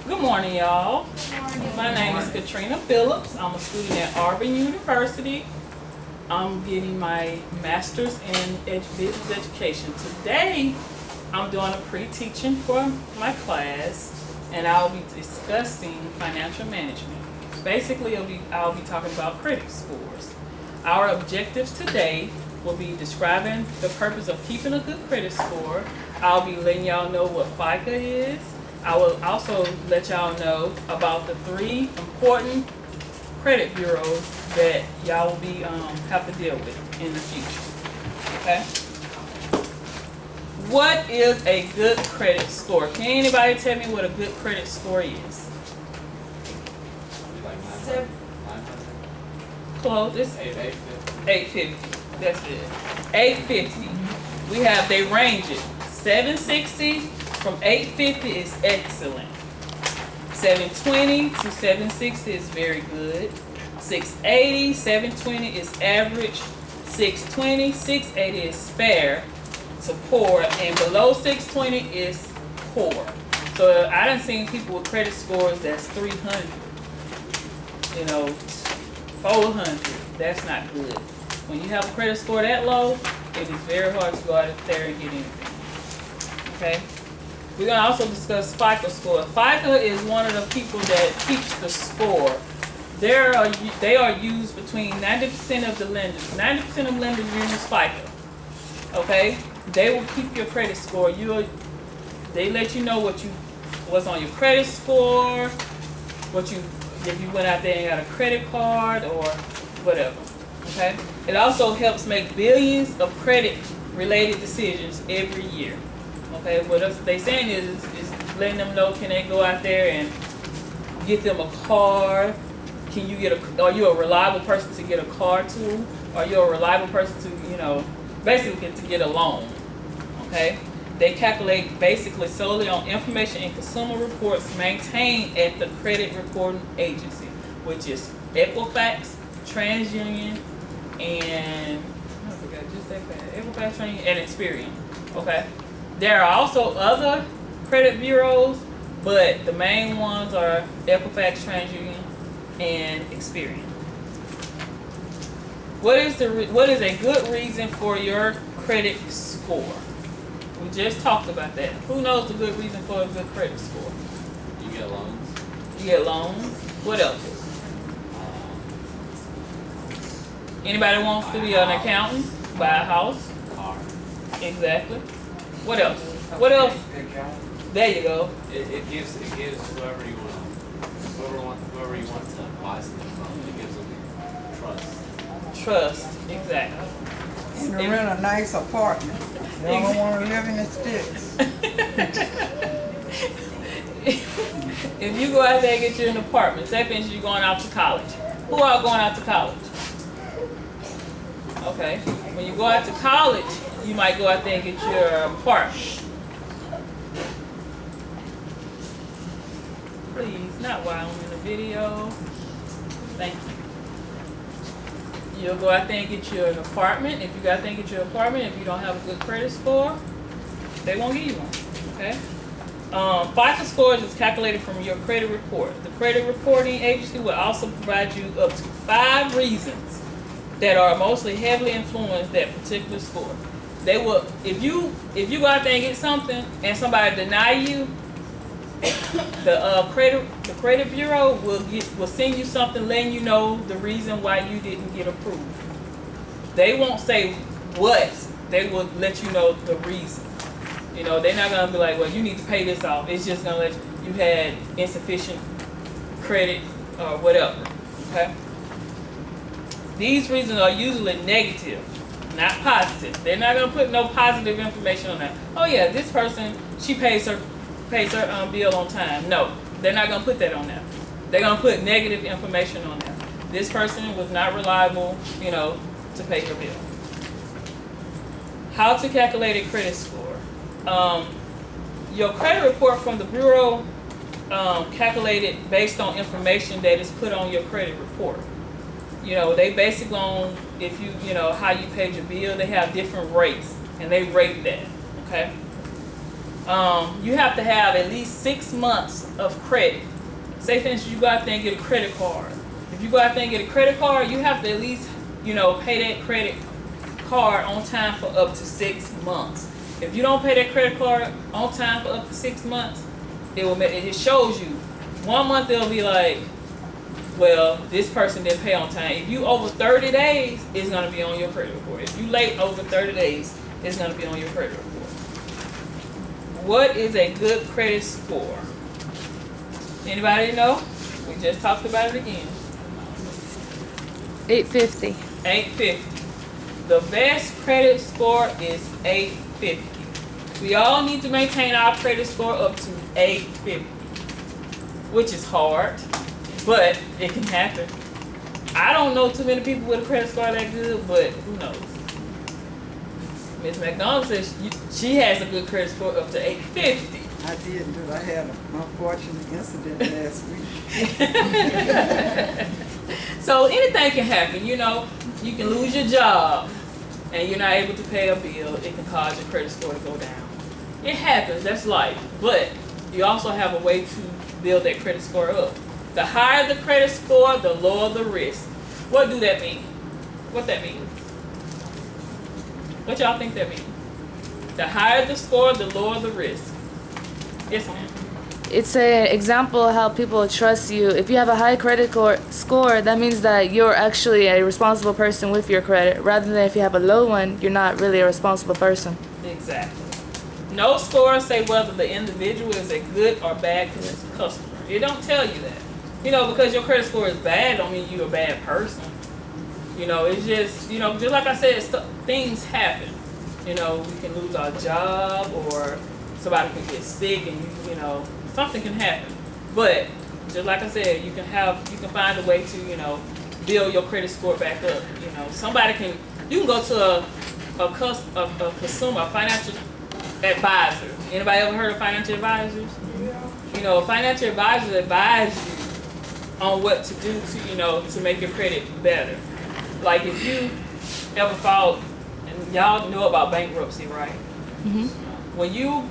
Good morning, y'all. My name is Katrina Phillips. I'm a student at Auburn University. I'm getting my master's in business education. Today, I'm doing a pre-teaching for my class, and I'll be discussing financial management. Basically, I'll be talking about credit scores. Our objectives today will be describing the purpose of keeping a good credit score. I'll be letting y'all know what FICA is. I will also let y'all know about the 3 important credit bureaus that y'all will be have to deal with in the future. Okay. What is a good credit score? Can anybody tell me what a good credit score is? Close. It's 850. That's it. 850. They range it. 760 from 850 is excellent. 720 to 760 is very good. 680, 720 is average. 620, 680 is fair to poor, and below 620 is poor. So I done seen people with credit scores that's 300, 400. That's not good. When you have a credit score that low, it is very hard to go out there and get anything. Okay? We're going to also discuss FICO score. FICO is one of the people that keeps the score. They are used between 90% of the lenders. 90% of lenders use FICO. Okay? They will keep your credit score. They let you know what's on your credit score, if you went out there and got a credit card or whatever. Okay? It also helps make billions of credit related decisions every year. Okay, what they saying is letting them know, can they go out there and get them a car? Are you a reliable person to get a car to? Are you a reliable person to, basically to get a loan? Okay, they calculate basically solely on information and consumer reports maintained at the credit reporting agency, which is Equifax, TransUnion, and Equifax, TransUnion, and Experian. Okay. There are also other credit bureaus, but the main ones are Equifax, TransUnion, and Experian. What is a good reason for your credit score? We just talked about that. Who knows the good reason for a good credit score? You get loans. You get loans. What else? Anybody wants to be an accountant? Buy a house. Car. Exactly. What else? What else? There you go. It gives whoever you want to buy something from. It gives them trust. Trust, exactly. And to rent a nice apartment. They don't want to live in the sticks. If you go out there and get you an apartment, say for instance you're going out to college. Who are going out to college? Okay. When you go out to college, you might go out there and get your apartment. Please, not while I'm in the video. Thank you. You'll go out there and get you an apartment. If you go out there and get your apartment, if you don't have a good credit score, they won't give you one. Okay? FICO scores is calculated from your credit report. The credit reporting agency will also provide you up to 5 reasons that are mostly heavily influence that particular score. They will, if you go out there and get something and somebody deny you, the credit bureau will send you something letting you know the reason why you didn't get approved. They won't say what, they will let you know the reason. They're not gonna be like, well, you need to pay this off. It's just gonna let you had insufficient credit or whatever. Okay. These reasons are usually negative, not positive. They're not gonna put no positive information on that. Oh yeah, this person, she pays her bill on time. No, they're not gonna put that on there. They're gonna put negative information on there. This person was not reliable, to pay her bill. How to calculate a credit score? Your credit report from the bureau calculated based on information that is put on your credit report. They basically on if how you paid your bill, they have different rates and they rate that. Okay. You have to have at least 6 months of credit. Say for instance, you go out there and get a credit card. If you go out there and get a credit card, you have to at least, pay that credit card on time for up to 6 months. If you don't pay that credit card on time for up to 6 months, it shows you. 1 month it'll be like, well, this person didn't pay on time. If you over 30 days, it's gonna be on your credit report. If you late over 30 days, it's gonna be on your credit report. What is a good credit score? Anybody know? We just talked about it again. 850. 850. The best credit score is 850. We all need to maintain our credit score up to 850, which is hard, but it can happen. I don't know too many people with a credit score that good, but who knows? Miss McDonald says she has a good credit score up to 850. I did, but I had an unfortunate incident last week. So anything can happen, you can lose your job and you're not able to pay a bill. It can cause your credit score to go down. It happens, that's life. But you also have a way to build that credit score up. The higher the credit score, the lower the risk. What do that mean? What that means? What y'all think that means? The higher the score, the lower the risk. Yes, ma'am. It's an example of how people trust you. If you have a high credit score, that means that you're actually a responsible person with your credit, rather than if you have a low one, you're not really a responsible person. Exactly. No scores say whether the individual is a good or bad customer. It don't tell you that. Because your credit score is bad, don't mean you're a bad person. It's just, just like I said, things happen. We can lose our job, or somebody can get sick, and something can happen. But just like I said, you can find a way to, build your credit score back up. You can go to a consumer, a financial advisor. Anybody ever heard of financial advisors? Yeah. Financial advisors advise you on what to do to make your credit better. Like if you ever filed, and y'all know about bankruptcy, right? Mm-hmm. When you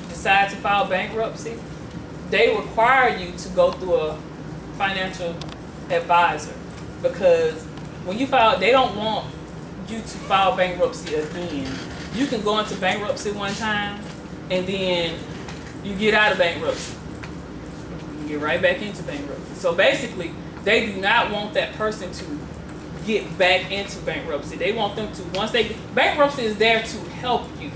decide to file bankruptcy, they require you to go through a financial advisor, because when you file, they don't want you to file bankruptcy again. You can go into bankruptcy one time, and then you get out of bankruptcy. You get right back into bankruptcy. So basically, they do not want that person to get back into bankruptcy. They want them to, bankruptcy is there to help you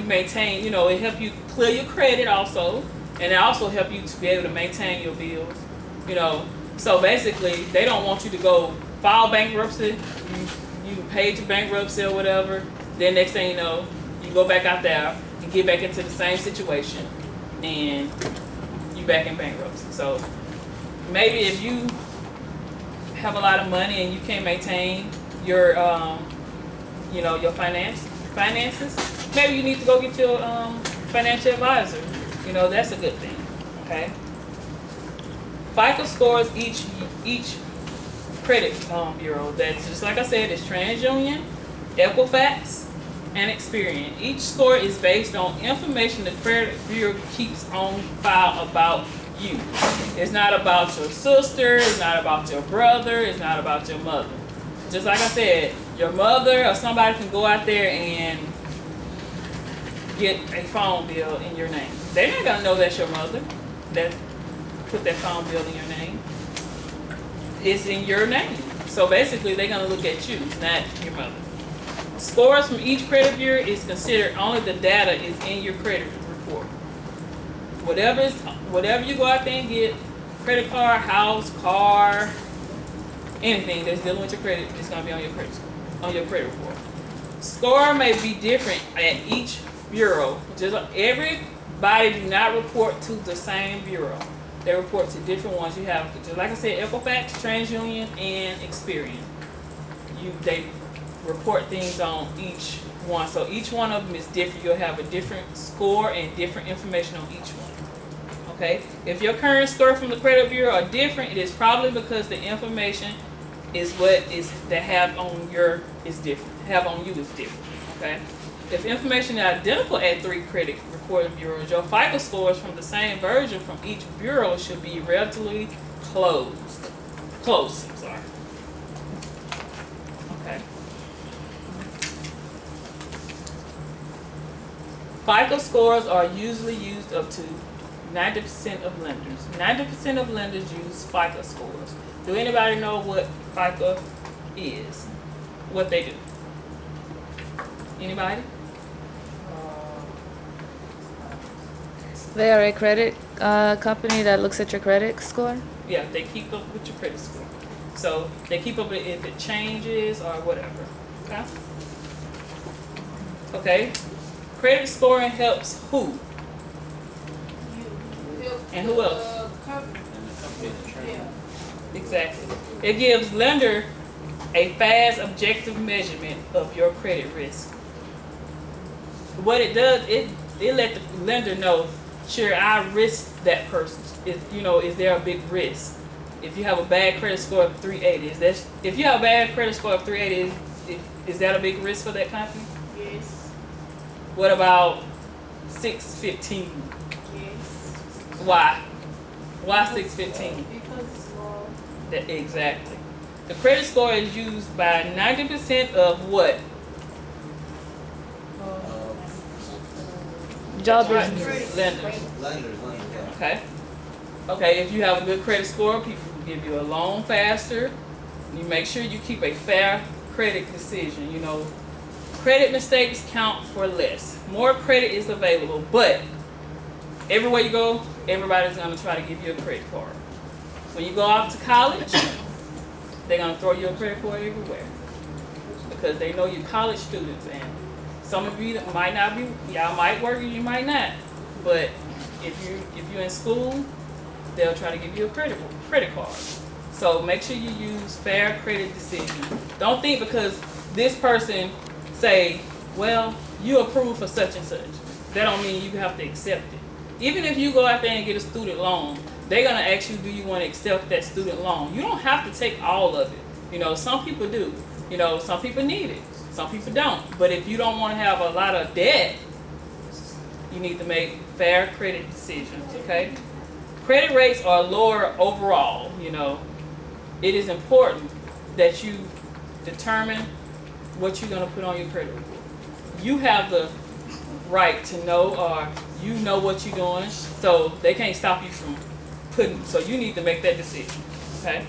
maintain, it help you clear your credit also, and it also help you to be able to maintain your bills, So basically, they don't want you to go file bankruptcy, you paid your bankruptcy or whatever, then next thing you know, you go back out there and get back into the same situation, and you back in bankruptcy. So maybe if you have a lot of money and you can't maintain your, your finances, maybe you need to go get your financial advisor. That's a good thing. Okay. FICO scores each credit bureau. That's just like I said, it's TransUnion, Equifax, and Experian. Each score is based on information the credit bureau keeps on file about you. It's not about your sister, it's not about your brother, it's not about your mother. Just like I said, your mother or somebody can go out there and get a phone bill in your name. They're not gonna know that's your mother that put that phone bill in your name. It's in your name. So basically they're gonna look at you, not your mother. Scores from each credit bureau is considered only the data is in your credit report. Whatever you go out there and get, credit card, house, car, anything that's dealing with your credit is gonna be on your credit report. Score may be different at each bureau. Just everybody do not report to the same bureau. They report to different ones. You have, just like I said, Equifax, TransUnion, and Experian. They report things on each one. So each one of them is different. You'll have a different score and different information on each one. Okay? If your current score from the credit bureau are different, it is probably because the information is what is that have on you is different. Okay? If information is identical at 3 credit reporting bureaus, your FICO scores from the same version from each bureau should be relatively close. I'm sorry. Okay. FICO scores are usually used up to 90% of lenders. 90% of lenders use FICO scores. Do anybody know what FICO is? What they do? Anybody? They are a credit company that looks at your credit score. Yeah, they keep up with your credit score. So they keep up with if it changes or whatever. Okay? Okay. Credit scoring helps who? And who else? And the company that trains. Exactly. It gives lender a fast, objective measurement of your credit risk. What it does, it let the lender know, sure, I risk that person. Is there a big risk? If you have a bad credit score of 380, if you have a bad credit score of 380, is that a big risk for that company? Yes. What about 615? Yes. Why? Why 615? Because it's low. Exactly. The credit score is used by 90% of what? Job Right. business. Lenders. Lenders, yeah. Okay. Okay, if you have a good credit score, people will give you a loan faster. You make sure you keep a fair credit decision. Credit mistakes count for less. More credit is available, but everywhere you go, everybody's going to try to give you a credit card. When you go off to college, they're going to throw you a credit card everywhere because they know you're college students, and some of you might not be, y'all might work and you might not, but if you're in school, they'll try to give you a credit card. So make sure you use fair credit decision. Don't think because this person say, well, you approved for such and such, that don't mean you have to accept it. Even if you go out there and get a student loan, they're gonna ask you, do you want to accept that student loan? You don't have to take all of it. Some people do. Some people need it. Some people don't. But if you don't want to have a lot of debt, you need to make fair credit decisions, okay? Credit rates are lower overall, It is important that you determine what you're going to put on your credit report. You have the right to know, or you know what you're doing, so they can't stop you from so you need to make that decision, okay?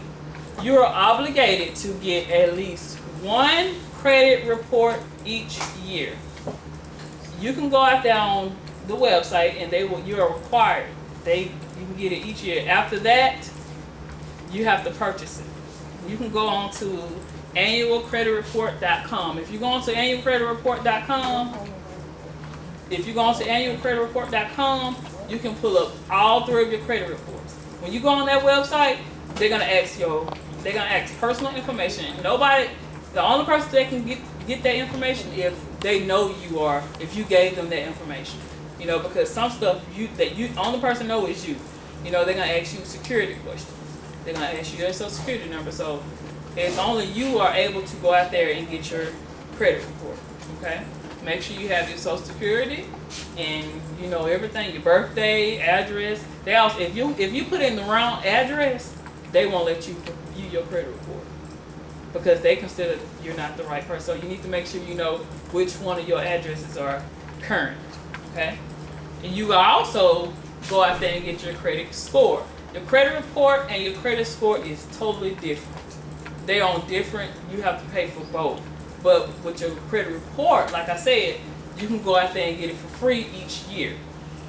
You are obligated to get at least one credit report each year. You can go out there on the website and you are required. You can get it each year. After that, you have to purchase it. You can go on to annualcreditreport.com. If you go on to annualcreditreport.com, you can pull up all 3 of your credit reports. When you go on that website, they're gonna ask personal information. The only person that can get that information if they know you are, if you gave them that information. Because some stuff only person know is you. They're gonna ask you security questions. They're gonna ask you your social security number. So it's only you are able to go out there and get your credit report. Okay? Make sure you have your social security and everything, your birthday, address. They also, if you put in the wrong address, they won't let you view your credit report because they consider you're not the right person. So you need to make sure you know which one of your addresses are current. Okay? And you also go out there and get your credit score. Your credit report and your credit score is totally different. They're on different, you have to pay for both. But with your credit report, like I said, you can go out there and get it for free each year.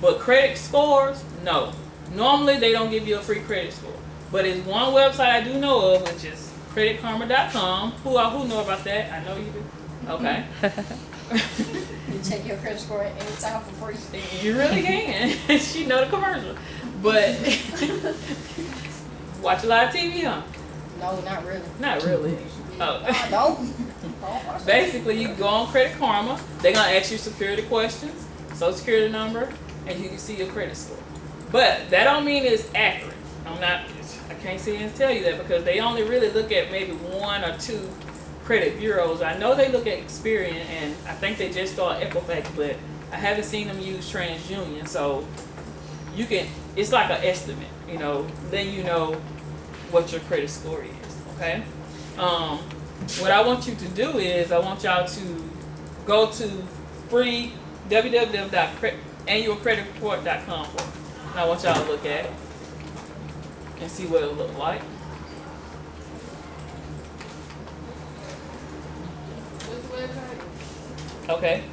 But credit scores, no. Normally they don't give you a free credit score. But it's one website I do know of, which is creditkarma.com. Who know about that? I know you do. Okay. You take your credit score anytime for free. You really can. She know the commercial. But watch a lot of TV, huh? No, not really. Not really. Oh. Don't. Basically, you go on Credit Karma. They're gonna ask you security questions, social security number, and you can see your credit score. But that don't mean it's accurate. I can't sit here and tell you that because they only really look at maybe 1 or 2 credit bureaus. I know they look at Experian, and I think they just started Equifax, but I haven't seen them use TransUnion. So you can, it's like an estimate, you know, then you know what your credit score is, okay? What I want you to do is I want y'all to go to free www.annualcreditreport.com for it. And I want y'all to look at it and see what it look like. Okay,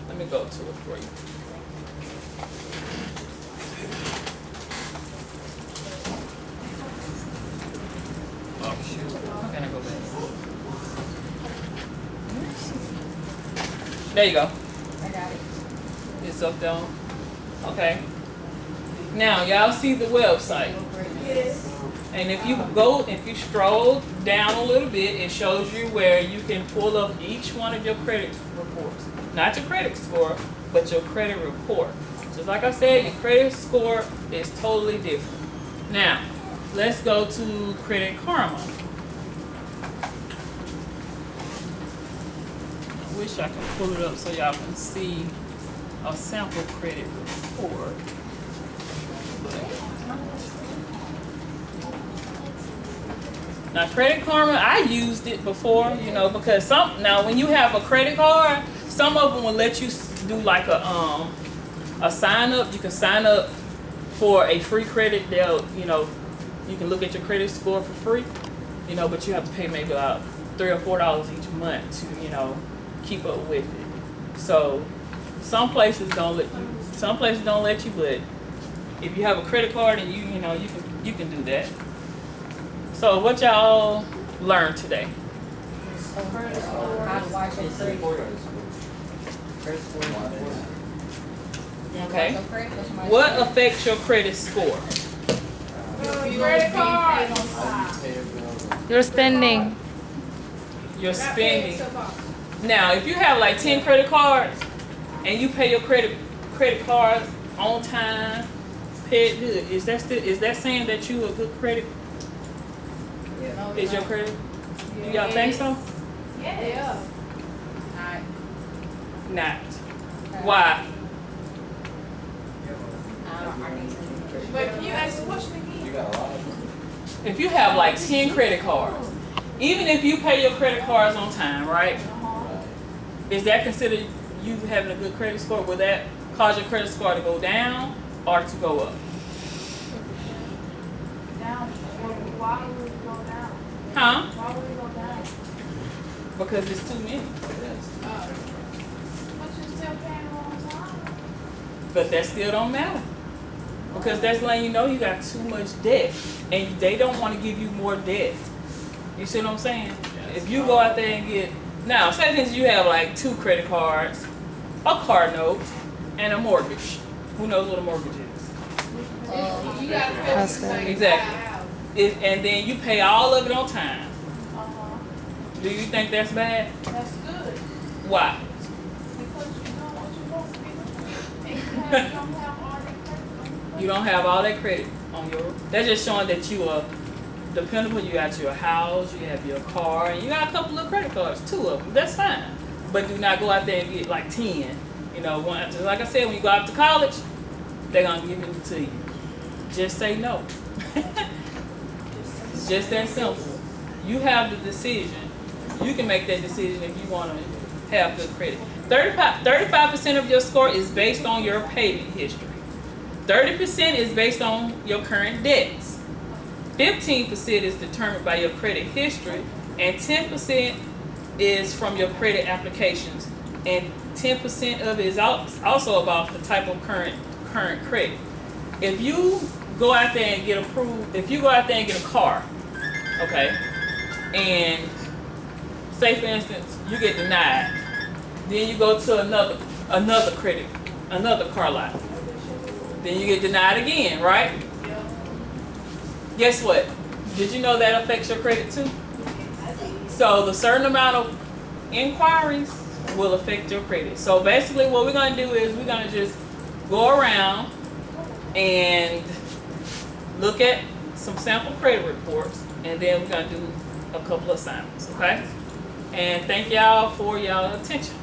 let me go to it for you. Oh shoot, how can I go back? There you go. I got it. It's up down. Okay. Now y'all see the website. Yes. And if you stroll down a little bit, it shows you where you can pull up each one of your credit reports. Not your credit score, but your credit report. Just like I said, your credit score is totally different. Now, let's go to Credit Karma. I wish I could pull it up so y'all can see a sample credit report. Now, Credit Karma, I used it before, you know, because now when you have a credit card, some of them will let you do like a sign up. You can sign up for a free credit. They'll, you know, you can look at your credit score for free, you know, but you have to pay maybe about $3 or $4 each month to, you know, keep up with it. So some places don't let you, but if you have a credit card and you know, you can do that. So what y'all learned today? How to watch your credit. Okay. What affects your credit score? Credit card. Your spending. Your spending. Now, if you have like 10 credit cards and you pay your credit cards on time, pay it good, is that saying that you a good credit? Is your credit? Do y'all think so? Yes. Not. Why? But can you ask the question again? You got a lot of If you have like 10 credit cards, even if you pay your credit cards on time, right? Is that considered you having a good credit score? Will that cause your credit score to go down or to go up? Down. Why would it go down? Huh? Why would it go down? Because it's too many. But you're still paying on time. But that still don't matter. Because that's letting you know you got too much debt. And they don't want to give you more debt. You see what I'm saying? If you go out there and get, now say things you have like 2 credit cards, a car note, and a mortgage. Who knows what a mortgage is? You gotta pay That's the same Exactly. And then you pay all of it on time. Do you think that's bad? That's good. Why? Because you know what you're supposed to be doing. And you don't have all that credit. You don't have all that credit on your, that's just showing that you are dependable. You got your house, you have your car, and you got a couple of credit cards, 2 of them. That's fine. But do not go out there and get like 10. You know, just like I said, when you go out to college, they're going to give it to you. Just say no. It's just that simple. You have the decision. You can make that decision if you want to have good credit. 35% of your score is based on your payment history. 30% is based on your current debts. 15% is determined by your credit history, and 10% is from your credit applications. And 10% of it is also about the type of current credit. If you go out there and get approved, if you go out there and get a car, okay, and say for instance you get denied, then you go to another car lot, then you get denied again, right? Guess what? Did you know that affects your credit too? So the certain amount of inquiries will affect your credit. So basically what we're going to do is we're going to just go around and look at some sample credit reports, and then we're going to do a couple of assignments, okay? And thank y'all for y'all attention.